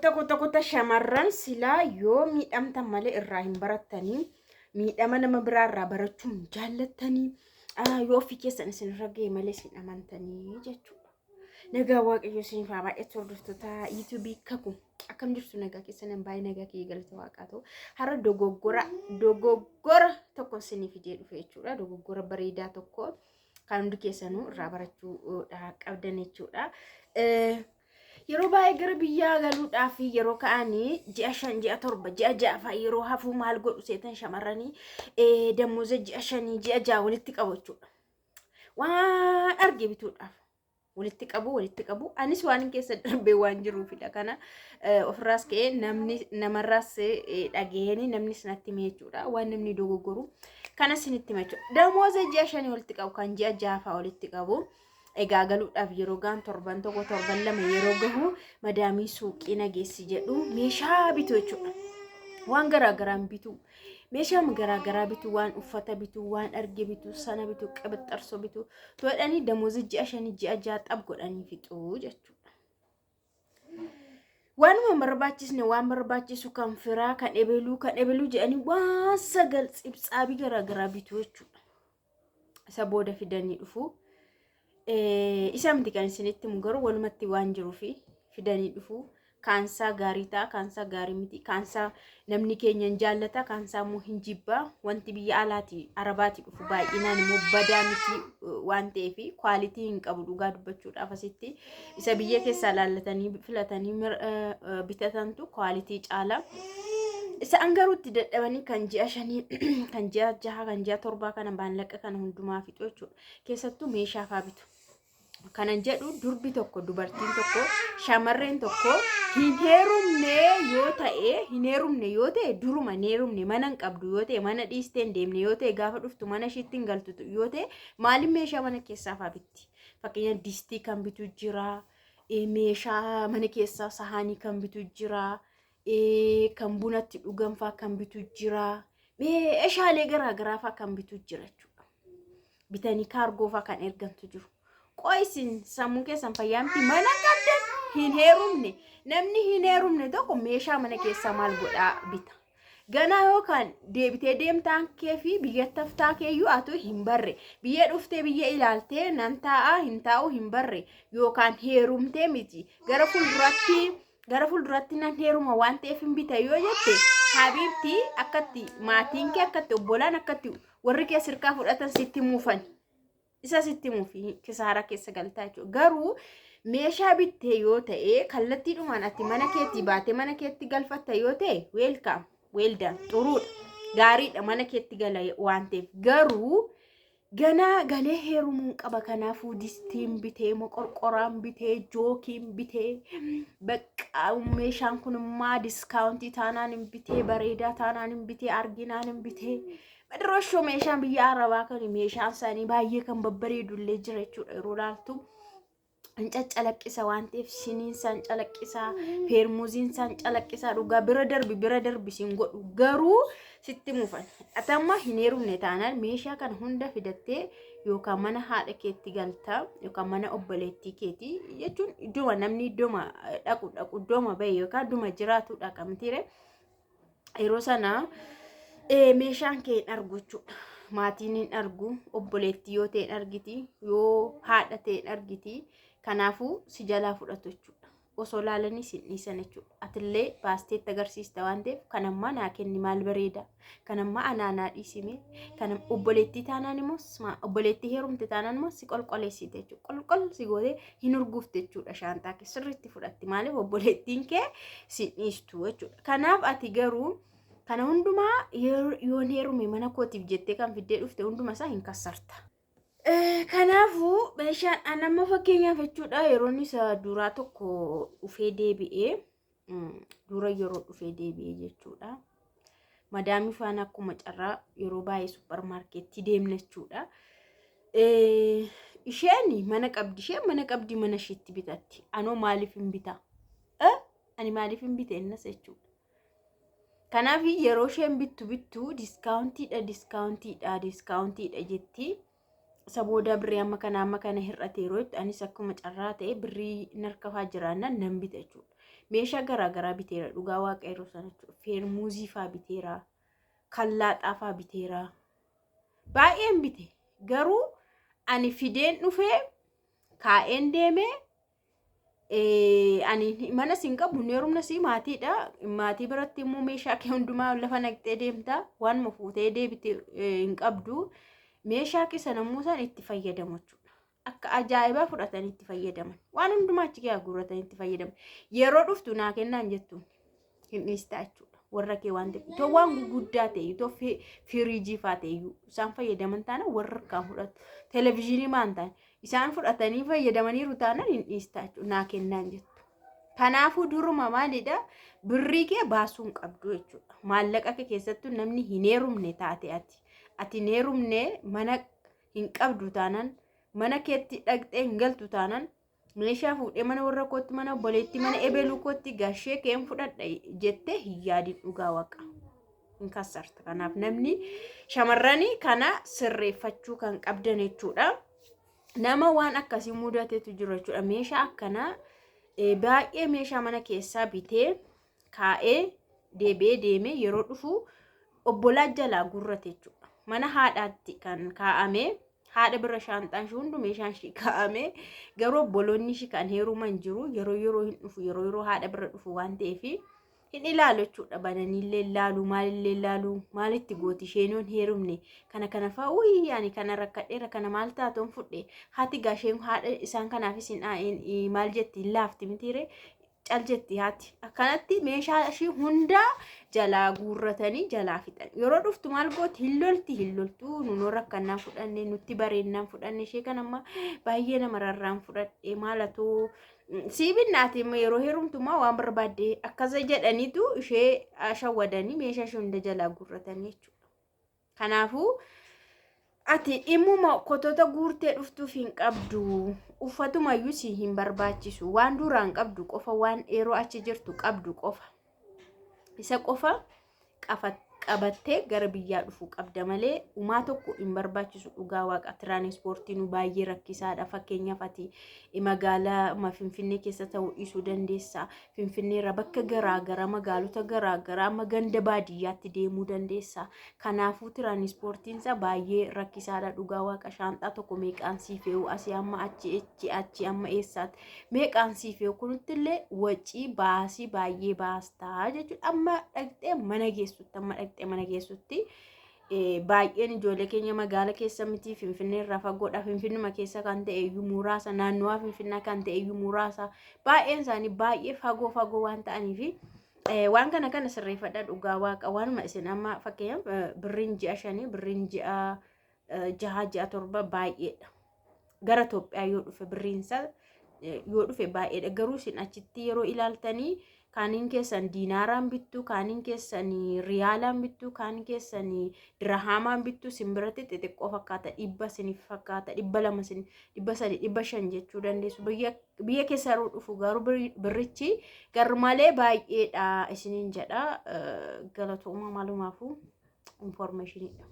Kota shamarran silaa yoo miidhamtan malee irraa hin barattanii miidhama nama biraa irraa barachuun jaallattanii yoo ofii keessan isinirra ga'e malee isin amantanii jechuudha. Nagaa waaqayyo isiniif haa baay'atu hordoftoota YouTube kakku akkam jirtu nagaa keessan baay'ee nagaa kee galata waaqaa ta'u har'a dogoggora tokko isiniif fidee dhufe jechuudha. Dogoggora bareedaa tokko kan hundi keessanuu irraa barachuu qabdan jechuudha. Yeroo baay'ee gara biyyaa galuudhaaf yeroo ka'anii ji'a 5 ji'a 7 ji'a 6 fa'aa yeroo hafuu maal godhu seetan shamarranii damooza ji'a 5 ji'a 6 walitti qabu jechuudha. Waan arge bituudhaaf walitti qabu anis waan keessa darbee waan jiruufidha kana ofirraas ka'ee namni namarraas dhageeni namni sanatti hime jechuudha. Waan namni dogoggoru kana sinitti hime jechuudha. Damooza ji'a 5 walitti qabu kan ji'a 6 fa'aa walitti qabu. Egaa galuudhaaf yeroo gaan torban tokko torban lama yeroo gahu madaamii suuqii nageessi jedhu meeshaa bitu jechuudha. Waan garaagaraan bitu meeshaa garaagaraa bitu waan uffata bitu waan arge bitu sana bitu qabaxxarsoo bitu to'adhanii damooza ji'a 5 ji'a 6 xab godhanii fixu jechuudha. Waanuma barbaachisne waan barbaachisu kan firaa kan ebeluu jedhanii waan sagal xibxaabii garaagaraa bitu jechuudha. Isa booda fidanii dhufu. Isa miti kan isinitti mugaru walumatti waan jiruufi fidanii dhufu kaansaa gaarii ta'a kaansaa gaarii miti kaansaa namni keenya hin jaallata kaansaa immoo hin jibba wanti biyya alaati arabaati dhufu baay'inaan immoo badaa miti waan ta'eef kwaalitii hin qabu dhugaa dubbachuudhaaf asitti isa biyya keessaa laallatanii filatanii bitatantu kwaalitii caala. Isa angaruutti dadhabanii kan ji'a 5 kan ji'a 6 kan ji'a 7 kana baallaqa kana hundumaa fixu jechuudha. Keessattuu meeshaa fa'aa bitu. Kanan jedhu durbi tokko dubartiin tokko shamarreen tokko hin heerumne yoo ta'e duruma hin heerumne mana hin qabdu yoo ta'e mana dhiistee hin deemne yoo ta'e gaafa dhuftu mana ishiitti hin galtu yoo ta'e maaliin meeshaa mana keessaa fa'aa bitti. Fakkeenya distii kan bitu jira meeshaa mana keessaa sahaanii kan bitu jira kan bunatti dhugan fa'aa kan bitu jira meeshaalee garaagaraa fa'aa kan bitu jira jechuudha. Bitanii kaargoo fa'aa kan ergantu jiru. Qoisin sammuu keessan fayyaamti mana qabdan hin heerumne namni hin heerumne tokko meeshaa mana keessaa maal godhaa bita. Ganaa yookaan deebitee deemtaan kee fi biyyatti haftaa keeyyuu atu hin barre biyya dhuftee biyya ilaaltee nan taa'aa hin taa'u hin barre yookaan heerumtee miti gara fuulduraatti nan heeruma waan ta'eef hin bita yoo jette habiibti akkatti maatiin kee akkatti obbolaan akkatti warri kee sirkaa fudhatan sitti muufan. Isa sitti muufi kisaara keessa galtaa jechuudha. Garuu meeshaa bittee yoo ta'e kallattiidhumaan ati mana keetti baatee mana keetti galfatta yoo ta'e weeldan xuruudha. Gaariidha mana keetti gala waan ta'eef garuu ganaa galee heerumuun qaba kanaafuu distiin bitee moqorqoraan bitee jookiin bitee bakka meeshaan kunimmaa diskaawuntii taanaan hin bitee bareedaa taanaan hin bitee arginaan hin bitee. Madarosho meeshaan biyya arabaa kan meeshaan isaanii baay'ee kan babbareedullee jira jechuudha. Yeroo laaltu hin caccalaqqisa waan ta'eef shiniin isaan calaqqisaa feermuuziin isaan calaqqisaa dhugaa bira darbi siin godhu garuu sitti muufan. Atamma hin heerumne taanaan meeshaa kana hunda fidattee yookaan mana haadha keetti galtaa yookaan mana obboleettii keetii jechuun iddoo namni iddooma dhaqu iddooma bahe yookaan idduma jiraatudha kamtiire yeroo sana. Meeshaan kee hin argu jechuudha. Maatiin hin argu, obboleettii yoo ta'e hin argiti, yoo haadha ta'e hin argiti. Kanaafuu si jalaa fudhatu jechuudha. Osoo laalanii si dhiisan jechuudha. Atillee baasteetti agarsiista waan ta'eef kanammaa naa kenni maal bareeda. Kanammaa anaanaa dhiisime. Kanam obboleettii taanaan immoo obboleettii heerumte taanaan immoo si qolqoleessite jechuudha. Qolqol si gootee hin urguufte jechuudha. Shaantaa kee sirriitti fudhatti. Maaliif obboleettiin kee si dhiistu jechuudha. Kanaaf ati garuu kana hundumaa yoo heerume mana kootiif jettee kan fiddee dhufte hunduma isaa hin kassarta. Kanaafuu meeshaan amma fakkeenyaaf jechuudha yeroon isa duraa tokko dhufee deebi'ee jechuudha. Madaamii faana akkuma carraa yeroo baay'ee suppermaarkeettii deemna jechuudha. Isheen mana qabdi mana isheetti bitatti. Anoo maaliif hin bita? Ani maaliif hin bite innas jechuudha. Kanaaf yeroo isheen bittu diskaawuntiidha jetti sabooda birrii amma kana hir'ateeroo anis akkuma carraa ta'e birrii narkafaa jiraannan nan bita jechuudha. Meeshaa garaagaraa biteera dhugaa waaqayyoo sana jechuudha. Feermuuzii faa biteera, kallaaxaa faa biteera. Baay'een bite garuu ani fideen dhufee kaa'een deemee ani mana siin qabu neerumna sii maatiidha. Maatii biratti immoo meeshaa kee hundumaa lafa naqxee deemta waan mafuutee deebite hin qabdu. Meeshaa kee sana immoo isaan itti fayyadamu jechuudha. Akka ajaa'ibaa fudhatanii itti fayyadaman. Waan hundumaa achi kee guurratanii itti fayyadaman. Yeroo dhuftu naa kennaan jettuun hin dhiistaa jechuudha. Warra kee waan ta'eef itoo waan guguddaa ta'e itoo firiijii faa ta'e isaan fayyadaman taana warra kan fudhatu. Televezyiinii maan taane isaan fudhatanii fayyadamaniiru taanaan hin dhiistaa jechuudha. Naa kennaan jettu. Kanaafuu duruma maalidha birrii kee baasuu hin qabdu jechuudha. Maallaqa kee keessattuu namni hin heerumne taate ati hin heerumne mana hin qabdu taanaan mana keetti dhaqxee hin galtu taanaan meeshaa fuudhee mana warra kootti mana obboleetti mana ebeluu kootti gashee keen fudhadha jettee hin yaadin dhugaa waqa hin kassarta. Kanaaf namni shamarranii kana sirreeffachuu kan qabdan jechuudha. Nama waan akkasii mudateetu jiru jechuudha. Meeshaa akkanaa baay'ee meeshaa mana keessaa bitee kaa'ee deemee yeroo dhufu obbolaa jalaa gurrate jechuudha. Mana haadhaatti kan kaa'ame haadha bira shaanxaan shi hundu meeshaan shi kaa'ame garuu obboloonni shi kan heeruman jiru yeroo hin dhufu yeroo haadha bira dhufu waan ta'eef hin ilaalu jechuudha. Bananiillee ilaalu maalillee ilaalu maalitti gooti isheenoon heerumne kana fa'aa uyii ani kana rakkadheera kana maal taatoon fudhe haati gaasheen haadha isaan kanaafis hin maal jetti laafti mitiire cal jetti haati akkanatti meeshaa ishii hundaa jalaa guurratanii jalaa fixan. Yeroo dhuftu maal gooti hin loltu nunoo rakkannaan fudhanne nutti bareennaan fudhanne ishee kan amma baay'ee nama rarraan fudhadhe maalatoo siibinnaati yeroo heerumtumaa waan barbaadde akkasa jedhaniitu ishee shawwadanii meeshaa ishee hunda jalaa guurratanii jechuudha. Kanaafuu ati dhimmuma kotota guurtee dhuftuuf hin qabdu. Uffatumayyuu si hin barbaachisu. Waan duraan qabdu qofa waan yeroo achi jirtu qabdu qofa. Isa qofa qabattee gara biyyaa dhufuu qabda malee umaa tokko hin barbaachisu dhugaa waaqa. Tiraanispoortiin baay'ee rakkisaadha. Fakkeenyaaf ati magaalaa Finfinnee keessa ta'uu dhiisuu dandeessa. Finfinnee irraa bakka garaagaraa magaalota garaagaraa amma ganda baadiyyaatti deemuu dandeessa. Kanaafuu tiraanispoortiin isaa baay'ee rakkisaadha dhugaa waaqa. Shaanxaa tokko meeqaan sii fe'u asii amma achi amma eessaatti meeqaan sii fe'u kunittillee wacii baasii baay'ee baastaa jechuudha. Amma dhaqxee mana geessutti baay'een ijoollee keenya magaala keessa miti Finfinnee irraa fagoodha. Finfinnuma keessa kan ta'e iyyuu muraasa naannoo Finfinnee kan ta'e iyyuu muraasa baay'een isaanii baay'ee fagoo waan ta'aniif waan kana sirreeffadha dhugaa waaqa. Waanuma isin amma fakkeenyaaf birriin ji'a 5 birriin ji'a 6 ji'a 7 baay'eedha. Gara Itoophiyaa yoo dhufe birriinsa yoo dhufe baay'eedha. Garuu isin achitti yeroo ilaaltanii kaaniin keessan diinaaraan bittu, kaaniin keessan riyaalaan bittu, kaaniin keessan dirhamaan bittu simbiratti xixiqqoo fakkaata. 100 sinif fakkaata. 200 300 500 jechuu dandeessu. Biyya keessa yeroo dhufu garuu birrichi garmalee baay'eedha isiniin jedha. Galatooma maalumaafuu informationidha.